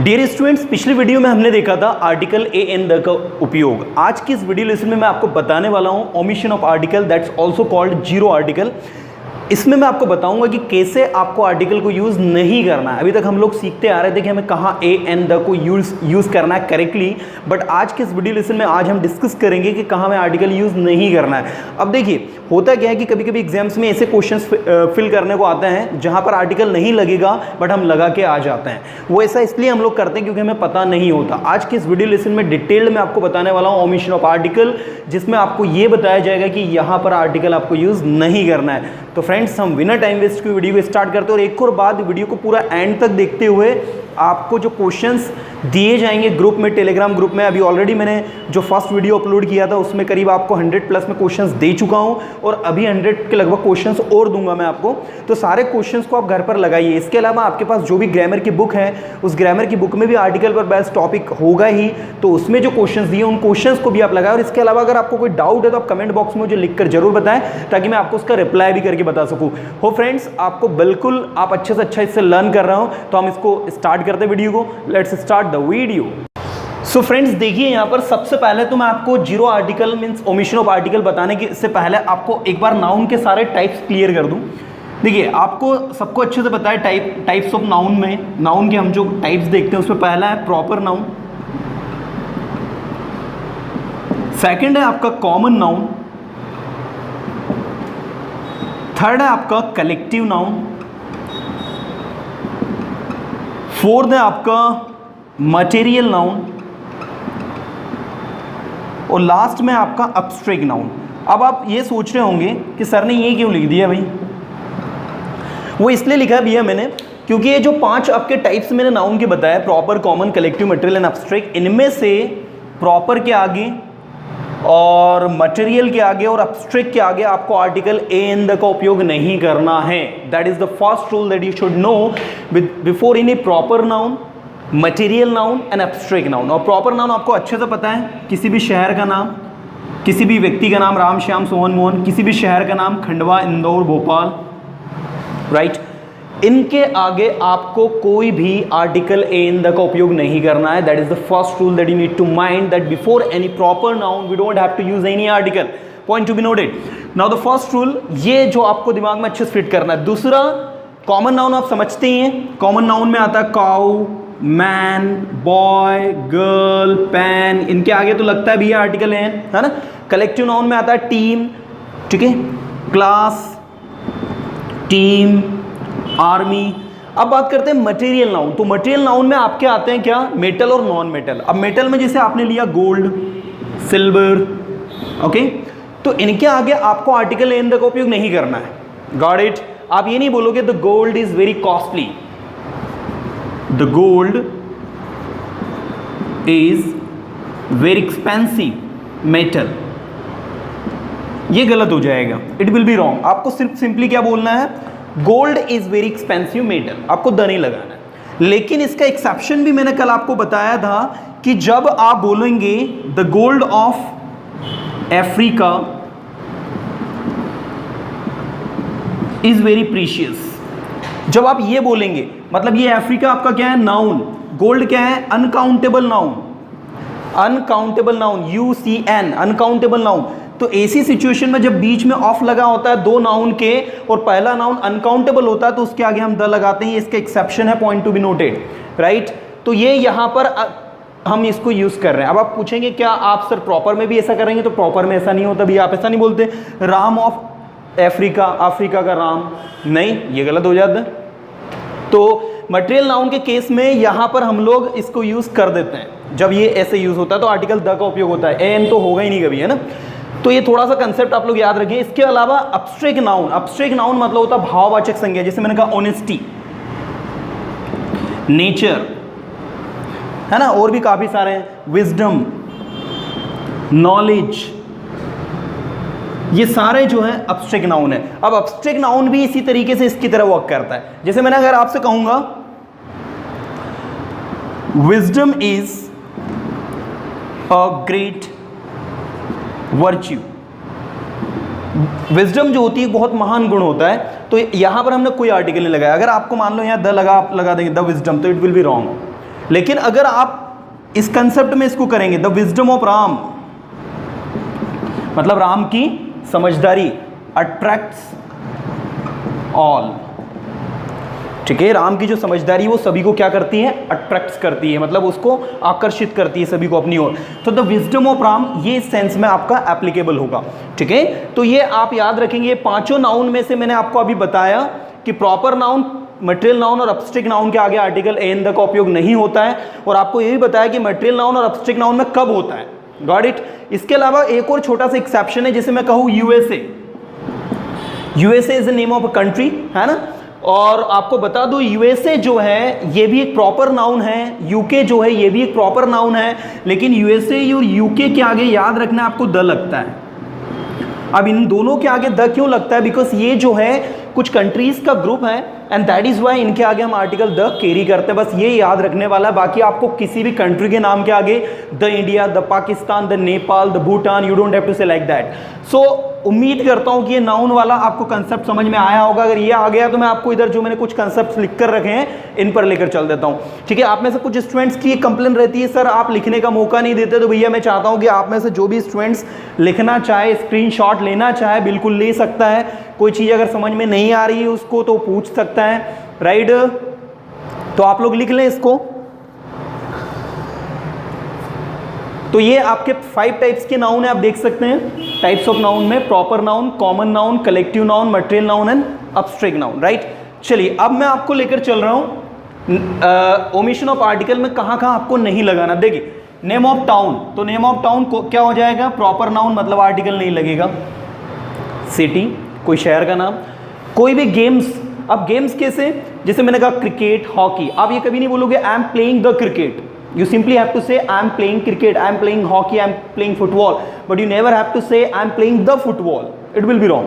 Dear students, पिछली video में हमने देखा था आर्टिकल ए एंड द का उपयोग। आज की इस वीडियो लेसन में मैं आपको बताने वाला हूं omission of article, that's also called zero article. इसमें मैं आपको बताऊंगा कि कैसे आपको आर्टिकल को यूज़ नहीं करना है। अभी तक हम लोग सीखते आ रहे थे कि हमें कहाँ ए एंड द को यूज़ करना है करेक्टली, बट आज के इस वीडियो लेसन में आज हम डिस्कस करेंगे कि कहाँ हमें आर्टिकल यूज़ नहीं करना है। अब देखिए, होता क्या है कि कभी कभी एग्जाम्स में ऐसे क्वेश्चंस फिल करने को आते हैं जहाँ पर आर्टिकल नहीं लगेगा बट हम लगा के आ जाते हैं। वो ऐसा इसलिए हम लोग करते हैं क्योंकि हमें पता नहीं होता। आज के इस वीडियो लेसन में डिटेल्ड में आपको बताने वाला हूँ ओमिशन ऑफ आर्टिकल, जिसमें आपको ये बताया जाएगा कि यहाँ पर आर्टिकल आपको यूज़ नहीं करना है। तो फ्रेंड्स, हम बिना टाइम वेस्ट की वीडियो को स्टार्ट करते हैं और एक और बात, वीडियो को पूरा एंड तक देखते हुए आपको जो क्वेश्चंस दिए जाएंगे ग्रुप में, टेलीग्राम ग्रुप में, अभी ऑलरेडी मैंने जो फर्स्ट वीडियो अपलोड किया था उसमें करीब आपको 100 प्लस में क्वेश्चंस दे चुका हूं और अभी 100 के लगभग क्वेश्चंस और दूंगा मैं आपको। तो सारे क्वेश्चंस को आप घर पर लगाइए। इसके अलावा आपके पास जो भी ग्रामर की बुक है, उस ग्रामर की बुक में भी आर्टिकल पर बेस्ड टॉपिक होगा ही, तो उसमें जो क्वेश्चंस दिए उन क्वेश्चंस को भी आप लगाएं। और इसके अलावा अगर आपको कोई डाउट है तो आप कमेंट बॉक्स में मुझे लिखकर जरूर बताएं ताकि मैं आपको उसका रिप्लाई भी करके बता सकूँ। हो फ्रेंड्स, आपको बिल्कुल आप अच्छे से अच्छा इससे लर्न कर रहा हूँ, तो हम इसको स्टार्ट करते हैं वीडियो को। Let's start the video. So friends, देखिए यहाँ पर सबसे पहले तो मैं आपको zero article means omission of article बताने के से पहले आपको एक बार नाउन के सारे टाइप्स क्लियर कर दूं। देखिए, आपको सबको अच्छे से पता है टाइप्स ऑफ नाउन में, नाउन के हम जो टाइप्स देखते हैं उसमें पहला है प्रॉपर नाउन, सेकंड है आपका कॉमन नाउन, थर्ड है आपका कलेक्टिव नाउन, फोर्थ है आपका मटेरियल नाउन और लास्ट में आपका एब्स्ट्रैक्ट नाउन। अब आप ये सोच रहे होंगे कि सर ने ये क्यों लिख दिया भाई। वो इसलिए लिखा है भैया मैंने, क्योंकि ये जो 5 आपके टाइप्स मैंने नाउन के बताया, proper, common, collective, material and abstract, इनमें से प्रॉपर के आगे और मटेरियल के आगे और एब्स्ट्रैक्ट के आगे आपको आर्टिकल ए एंड द का उपयोग नहीं करना है। That is the first rule that you should know before any proper noun, material noun and abstract noun. और प्रॉपर नाउन आपको अच्छे से पता है, किसी भी शहर का नाम, किसी भी व्यक्ति का नाम, राम, श्याम, सोहन, मोहन, किसी भी शहर का नाम, खंडवा, इंदौर, भोपाल, राइट। इनके आगे आपको कोई भी आर्टिकल ए इन द का उपयोग नहीं करना है। That is the first rule that you need to mind, that before any proper noun we don't have to use any article. Point to be noted. Now the first rule, ये जो आपको दिमाग में अच्छे से फिट करना है। दूसरा, कॉमन नाउन आप समझते ही हैं। कॉमन नाउन में आता है cow, man, boy, girl, pan, इनके आगे तो लगता है भी आर्टिकल है ना। कलेक्टिव नाउन में आता है टीम, ठीक है, क्लास, टीम, आर्मी। अब बात करते हैं मटेरियल नाउन। तो मटेरियल नाउन में आपके आते हैं क्या, मेटल और नॉन मेटल। अब मेटल में जैसे आपने लिया गोल्ड, सिल्वर, ओके, तो इनके आगे आपको आर्टिकल इन द का उपयोग नहीं करना है। Got it. आप ये नहीं बोलोगे the gold is very costly, the gold is very expensive metal, ये गलत हो जाएगा, इट विल बी रॉन्ग। आपको सिर्फ सिंपली क्या बोलना है, gold is very expensive metal, आपको द नहीं लगाना है। लेकिन इसका एक्सेप्शन भी मैंने कल आपको बताया था कि जब आप बोलेंगे the gold of Africa is very precious, जब आप ये बोलेंगे मतलब ये अफ्रीका आपका क्या है, नाउन, गोल्ड क्या है, uncountable noun, uncountable noun, UCN, uncountable noun. तो ऐसी सिचुएशन में जब बीच में ऑफ लगा होता है दो नाउन के और पहला नाउन अनकाउंटेबल होता है तो उसके आगे हम द लगाते हैं। इसका एक्सेप्शन है, point to be noted, right. तो ये यहां पर हम इसको यूज कर रहे हैं। अब आप पूछेंगे क्या आप सर प्रॉपर में भी ऐसा करेंगे, तो प्रॉपर में ऐसा नहीं होता भी, आप ऐसा नहीं बोलते राम ऑफ अफ्रीका, अफ्रीका का राम, नहीं, ये गलत हो जाता है। तो मटेरियल नाउन के केस में यहां पर हम लोग इसको यूज कर देते हैं। जब ये ऐसे यूज होता है तो आर्टिकल द का उपयोग होता है, एन तो होगा ही नहीं कभी, है ना। तो ये थोड़ा सा कंसेप्ट आप लोग याद रखिए। इसके अलावा एब्स्ट्रैक्ट नाउन, एब्स्ट्रैक्ट नाउन मतलब होता है भाववाचक संज्ञा, जैसे मैंने कहा ऑनेस्टी, नेचर, है ना, और भी काफी सारे हैं, विजडम, नॉलेज, ये सारे जो है एब्स्ट्रैक्ट नाउन है। अब एब्स्ट्रैक्ट नाउन भी इसी तरीके से इसकी तरह वर्क करता है। जैसे मैंने अगर आपसे कहूंगा wisdom is a great virtue, wisdom जो होती है बहुत महान गुण होता है, तो यहां पर हमने कोई आर्टिकल नहीं लगाया। अगर आपको मान लो यहां द लगा, आप लगा देंगे द विजडम, तो इट विल बी रॉन्ग। लेकिन अगर आप इस कंसेप्ट में इसको करेंगे, द विजडम ऑफ राम, मतलब राम की समझदारी, अट्रैक्ट्स ऑल, ठीक है, राम की जो समझदारी वो सभी को क्या करती है, अट्रैक्ट्स करती है, मतलब उसको आकर्षित करती है सभी को अपनी ओर। तो द विजडम ऑफ राम ये इस सेंस में आपका एप्लीकेबल होगा, ठीक है। तो ये आप याद रखेंगे, पांचों नाउन में से मैंने आपको अभी बताया कि प्रॉपर नाउन, मटेरियल नाउन और अब्स्ट्रैक्ट नाउन के आगे आर्टिकल ए एन द का उपयोग नहीं होता है, और आपको ये भी बताया कि मटेरियल नाउन और अब्स्ट्रैक्ट नाउन में कब होता है। Got it. इसके अलावा एक और छोटा सा एक्सेप्शन है, जैसे मैं कहूँ USA, USA is the name of a country, है ना, और आपको बता दूं यूएसए जो है ये भी एक प्रॉपर नाउन है, यूके जो है ये भी एक प्रॉपर नाउन है, लेकिन यूएसए और यूके के आगे याद रखना आपको द लगता है। अब इन दोनों के आगे द क्यों लगता है, बिकॉज ये जो है कुछ कंट्रीज का ग्रुप है, एंड दैट इज वाई इनके आगे हम आर्टिकल द कैरी करते हैं, बस ये याद रखने वाला है। बाकी आपको किसी भी कंट्री के नाम के आगे the India, the Pakistan, the Nepal, the Bhutan, you don't have to say like that. So उम्मीद करता हूं कि ये नाउन वाला आपको कंसेप्ट समझ में आया होगा। अगर ये आ गया तो मैं आपको इधर जो मैंने कुछ कंसेप्ट लिख कर रखे हैं इन पर लेकर चल देता हूं, ठीक है। आप में से कुछ स्टूडेंट्स की कंप्लेन रहती है, सर आप लिखने का मौका नहीं देते, तो भैया मैं चाहता हूं कि आप में से जो भी स्टूडेंट्स लिखना चाहे, स्क्रीनशॉट लेना चाहे, बिल्कुल ले सकता है। कोई चीज़ अगर समझ में नहीं आ रही है उसको तो पूछ सकता है, राइट। तो आप लोग लिख लें इसको। तो ये आपके 5 टाइप्स के नाउन है, आप देख सकते हैं टाइप्स ऑफ नाउन में, proper noun, common noun, collective noun, material noun and abstract noun, right. चलिए अब मैं आपको लेकर चल रहा हूं ओमिशन ऑफ आर्टिकल में कहां कहां आपको नहीं लगाना। देखिए नेम ऑफ टाउन, तो नेम ऑफ टाउन को क्या हो जाएगा, प्रॉपर नाउन, मतलब आर्टिकल नहीं लगेगा। सिटी, कोई शहर का नाम। कोई भी गेम्स, अब गेम्स कैसे, जैसे मैंने कहा क्रिकेट, हॉकी, आप ये कभी नहीं बोलोगे I am playing the cricket, you simply have to say I am playing cricket, I am playing hockey, I am playing football, but you never have to say I am playing the football, it will be wrong।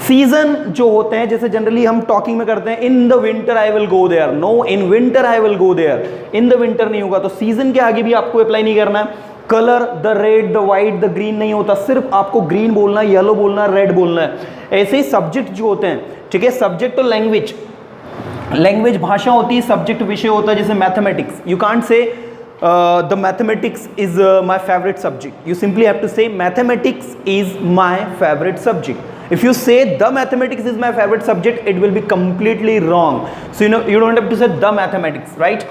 Season जो होते हैं, जैसे generally हम talking में करते हैं, in the winter I will go there, no in winter I will go there, in the winter नहीं होगा, तो सीजन के आगे भी आपको अप्लाई नहीं करना है। Colour, the red, the white, the green नहीं होता, सिर्फ आपको ग्रीन बोलना है, येलो बोलना है, रेड बोलना है। ऐसे ही सब्जेक्ट जो होते हैं, ठीक है, सब्जेक्ट तो लैंग्वेज, लैंग्वेज भाषा होती है, सब्जेक्ट विषय होता है। जैसे mathematics, you can't say the mathematics is my favourite subject, you simply have to say mathematics is my favourite subject. If you say the mathematics is my favourite subject, it will be completely wrong, so you don't have to say the mathematics, right.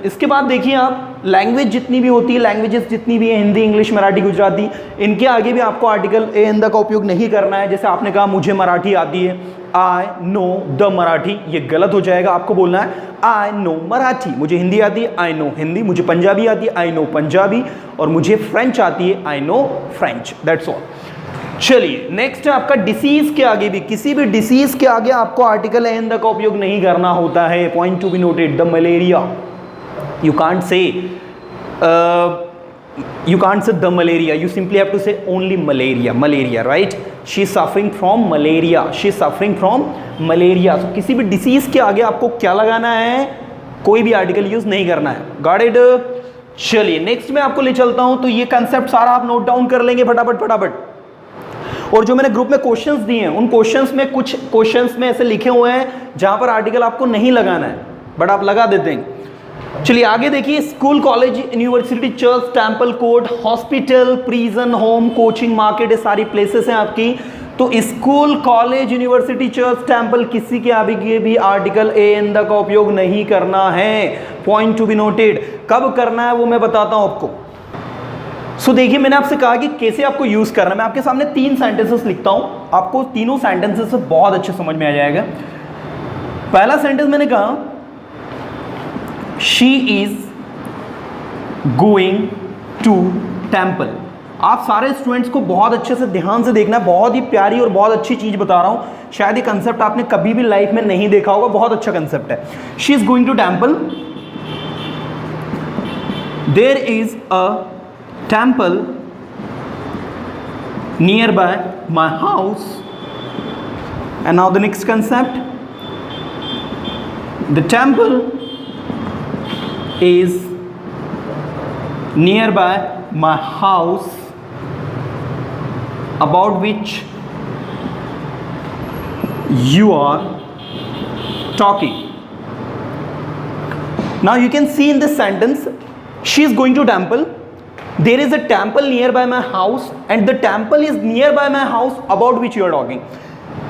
इसके बाद देखिए आप, language जितनी भी होती है, languages जितनी भी है, हिंदी, इंग्लिश, मराठी, गुजराती, इनके आगे भी आपको आर्टिकल ए एन द का उपयोग नहीं करना है। जैसे आपने कहा मुझे मराठी आती है, आई नो द मराठी, ये गलत हो जाएगा। आपको बोलना है आई नो मराठी, मुझे हिंदी आती है, आई नो हिंदी, मुझे पंजाबी आती है, आई नो पंजाबी, और मुझे फ्रेंच आती है, I know French, that's all. चलिए नेक्स्ट है आपका डिसीज के आगे भी, किसी भी डिसीज के आगे आपको आर्टिकल ए एन द का उपयोग नहीं करना होता है। Point to be noted, the malaria, you can't say the malaria, you simply have to say only malaria, right? She is suffering from malaria, she is suffering from malaria। so किसी भी disease के आगे आपको क्या लगाना है, कोई भी आर्टिकल यूज नहीं करना है। Got it. चलिए नेक्स्ट में आपको ले चलता हूं, तो ये कंसेप्ट सारा आप नोट डाउन कर लेंगे फटाफट। और जो मैंने ग्रुप में क्वेश्चंस दिए हैं, उन क्वेश्चंस में कुछ क्वेश्चंस में ऐसे लिखे हुए हैं जहां पर आर्टिकल आपको नहीं लगाना है, बट आप लगा देते हैं। चलिए आगे देखिए, school, college, university, church, temple, court, hospital, prison, home, coaching, market, ये सारी प्लेसेस हैं आपकी। तो school, college, university, church, temple, किसी के आगे भी आर्टिकल ए एन द का उपयोग नहीं करना है। Point to be noted. कब करना है वो मैं बताता हूं आपको। सो देखिए मैंने आपसे कहा कि कैसे आपको यूज करना है। मैं आपके सामने 3 सेंटेंसेस लिखता हूं, आपको तीनों सेंटेंसेस से बहुत अच्छे समझ में आ जाएगा। पहला सेंटेंस मैंने कहा she is going to temple. आप सारे स्टूडेंट्स को बहुत अच्छे से ध्यान से देखना है, बहुत ही प्यारी और बहुत अच्छी चीज बता रहा हूं। शायद ये कंसेप्ट आपने कभी भी लाइफ में नहीं देखा होगा, बहुत अच्छा कंसेप्ट है। She is going to temple, there is a temple nearby my house. And now the next concept, the temple is nearby my house about which you are talking. Now you can see in this sentence, she is going to temple, there is a temple nearby my house and the temple is nearby my house about which you are talking.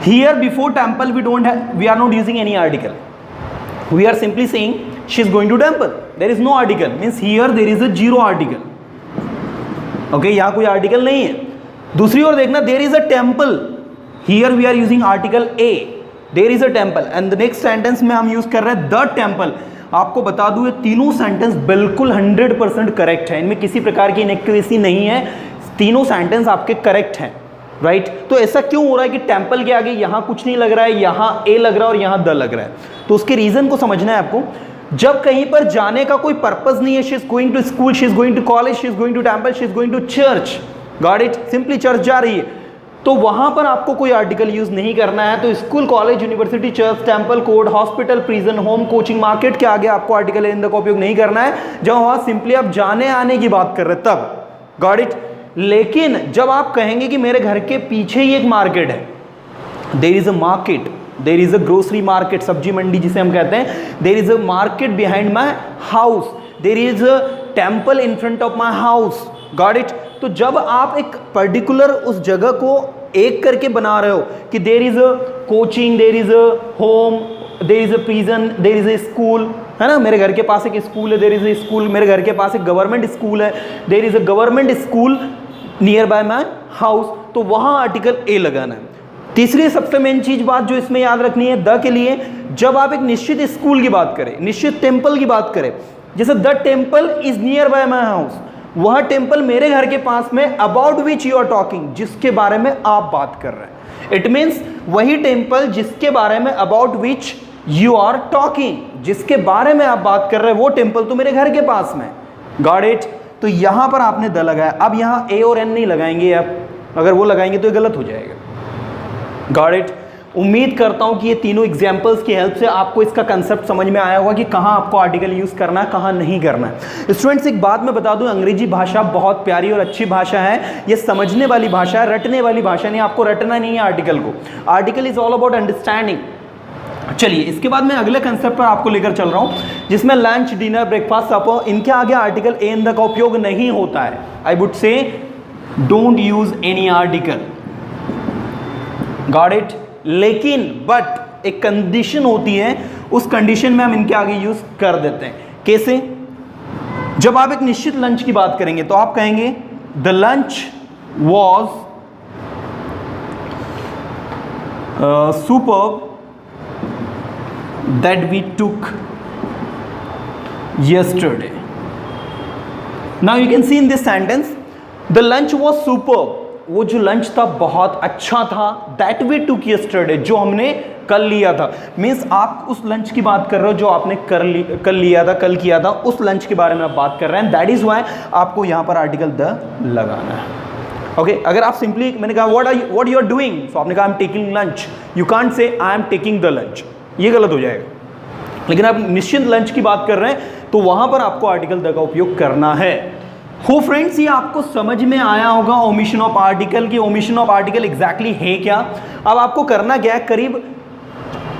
Here before temple we are not using any article, we are simply saying she is going to temple. There is no article, means here there is a zero article. Okay, यहाँ कोई article नहीं है. दूसरी ओर देखना, there is a temple, here we are using article A, there is a temple and the next sentence में हम use कर रहे हैं the temple. आपको बता दूं ये तीनों सेंटेंस बिल्कुल 100% करेक्ट है, इनमें किसी प्रकार की इनएक्यूरेसी नहीं है, तीनों सेंटेंस आपके करेक्ट हैं, राइट। तो ऐसा क्यों हो रहा है कि टेम्पल के आगे यहाँ कुछ नहीं लग रहा है, यहाँ ए लग रहा है और यहाँ द लग रहा है? तो उसके रीजन को समझना है आपको। जब कहीं पर जाने का कोई पर्पज नहीं है, she is going to school, she is going to college, she is going to temple, she is going to church, got it, simply church जा रही है, तो वहां पर आपको कोई आर्टिकल यूज नहीं करना है। तो school, college, university, church, temple, court, hospital, prison, home, coaching, market के आगे आपको आर्टिकल इन द का उपयोग नहीं करना है। जब वहां सिंपली आप जाने आने की बात कर रहे हैं तब, गॉट इट। लेकिन जब आप कहेंगे कि मेरे घर के पीछे ही एक मार्केट है, there is a market, there is a grocery market, सब्जी मंडी जिसे हम कहते हैं, there is a market behind my house, there is a temple in front of my house, got it. तो जब आप एक पर्टिकुलर उस जगह को एक करके बना रहे हो कि there is a coaching, there is a home, there is a prison, there is a school, है ना, मेरे घर के पास एक स्कूल है, देयर इज अ स्कूल, मेरे घर के पास एक गवर्नमेंट स्कूल है, there is a government school nearby my house, तो वहां आर्टिकल ए लगाना है। तीसरी सबसे मेन चीज बात जो इसमें याद रखनी है द के लिए, जब आप एक निश्चित स्कूल की बात करें, निश्चित टेम्पल की बात करें, जैसे the temple is nearby my house, वह टेम्पल मेरे घर के पास में, about which you are talking, जिसके बारे में आप बात कर रहे हैं। इट मीन्स वही टेम्पल जिसके बारे में, about which you are talking, जिसके बारे में आप बात कर रहे हैं, वो टेम्पल तो मेरे घर के पास में, गॉट इट। तो यहां पर आपने द लगाया। अब यहां ए और एन नहीं लगाएंगे आप, अगर वो लगाएंगे तो ये गलत हो जाएगा, गॉट इट। उम्मीद करता हूं कि ये तीनों एग्जाम्पल्स की हेल्प से आपको इसका कंसेप्ट समझ में आया होगा कि कहां आपको आर्टिकल यूज करना है, कहां नहीं करना है। स्टूडेंट्स, एक बात मैं बता दूं, अंग्रेजी भाषा बहुत प्यारी और अच्छी भाषा है, ये समझने वाली भाषा है, रटने वाली भाषा नहीं। आपको रटना नहीं है आर्टिकल को, article is all about understanding. चलिए, इसके बाद मैं अगले कंसेप्ट पर आपको लेकर चल रहा हूं, जिसमें लंच, डिनर, ब्रेकफास्ट, सपर, इनके आगे आर्टिकल ए एंड द का उपयोग नहीं होता है। I would say don't use any article, got it. लेकिन बट एक कंडीशन होती है, उस कंडीशन में हम इनके आगे यूज कर देते हैं। कैसे? जब आप एक निश्चित लंच की बात करेंगे तो आप कहेंगे the lunch was superb that we took yesterday. Now you can see in this sentence, the lunch was superb. वो जो लंच था बहुत अच्छा था, दैट वी टुक yesterday, जो हमने कल लिया था। मीन्स आप उस लंच की बात कर रहे हो जो आपने कल लिया था, कल किया था, उस लंच के बारे में आप बात कर रहे हैं। दैट इज वाई आपको यहाँ पर आर्टिकल द लगाना है। ओके, अगर आप सिंपली, मैंने कहा व्हाट यू आर डूइंग, तो आपने कहा I am taking lunch, you can't से I am taking the lunch, ये गलत हो जाएगा। लेकिन आप निश्चित लंच की बात कर रहे हैं तो वहां पर आपको आर्टिकल द का उपयोग करना है। हो फ्रेंड्स, ये आपको समझ में आया होगा ओमिशन ऑफ आर्टिकल की ओमिशन ऑफ आर्टिकल एग्जैक्टली है क्या। अब आपको करना क्या है, करीब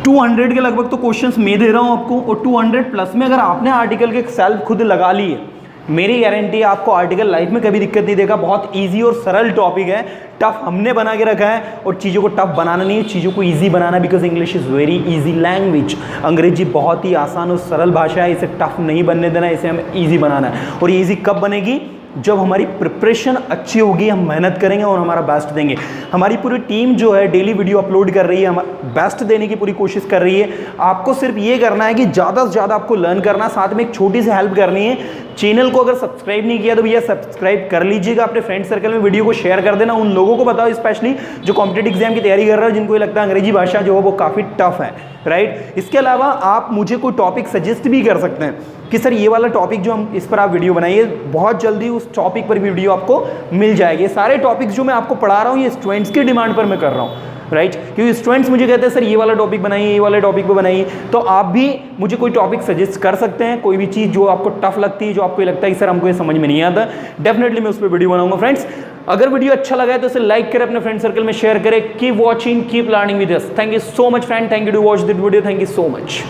200 के लगभग तो क्वेश्चंस मैं दे रहा हूं आपको, और 200 प्लस में अगर आपने आर्टिकल के सेल्फ खुद लगा ली है, मेरी गारंटी है आपको आर्टिकल लाइफ में कभी दिक्कत नहीं देगा। बहुत इजी और सरल टॉपिक है, टफ हमने बना के रखा है, और चीज़ों को टफ बनाना नहीं है, चीज़ों को easy banana, because English is very easy language. अंग्रेजी बहुत ही आसान और सरल भाषा है, इसे टफ नहीं बनने देना, इसे हमें ईजी बनाना है। और ये ईजी कब बनेगी? जब हमारी प्रिपरेशन अच्छी होगी, हम मेहनत करेंगे और हमारा बेस्ट देंगे। हमारी पूरी टीम जो है डेली वीडियो अपलोड कर रही है, हम बेस्ट देने की पूरी कोशिश कर रही है। आपको सिर्फ ये करना है कि ज़्यादा से ज़्यादा आपको लर्न करना, साथ में एक छोटी सी हेल्प करनी है। चैनल को अगर सब्सक्राइब नहीं किया तो भैया सब्सक्राइब कर लीजिएगा, अपने फ्रेंड सर्कल में वीडियो को शेयर कर देना, उन लोगों को बताओ स्पेशली जो कॉम्पिटेटिव एग्जाम की तैयारी कर रहे हो, जिनको ये लगता है अंग्रेजी भाषा जो है वो काफ़ी टफ है, राइट। इसके अलावा आप मुझे कोई टॉपिक सजेस्ट भी कर सकते हैं कि सर ये वाला टॉपिक जो हम इस पर आप वीडियो बनाइए, बहुत जल्दी उस टॉपिक पर वीडियो आपको मिल जाएगी। सारे टॉपिक्स जो मैं आपको पढ़ा रहा हूँ ये स्टूडेंट्स की डिमांड पर मैं कर रहा हूँ, राइट। क्योंकि स्टूडेंट्स मुझे कहते हैं सर ये वाला टॉपिक बनाइए, ये वाले टॉपिक पे बनाइए, तो आप भी मुझे कोई टॉपिक सजेस्ट कर सकते हैं। कोई भी चीज़ जो आपको टफ लगती है, जो आपको लगता है कि सर हमको ये समझ में नहीं आता, डेफिनेटली मैं उस पर वीडियो बनाऊंगा। फ्रेंड्स, अगर वीडियो अच्छा लगा है तो इसे लाइक करें, अपने फ्रेंड सर्कल में शेयर करें। Keep watching, keep learning with us. Thank you so much friend, thank you to watch this video, thank you so much.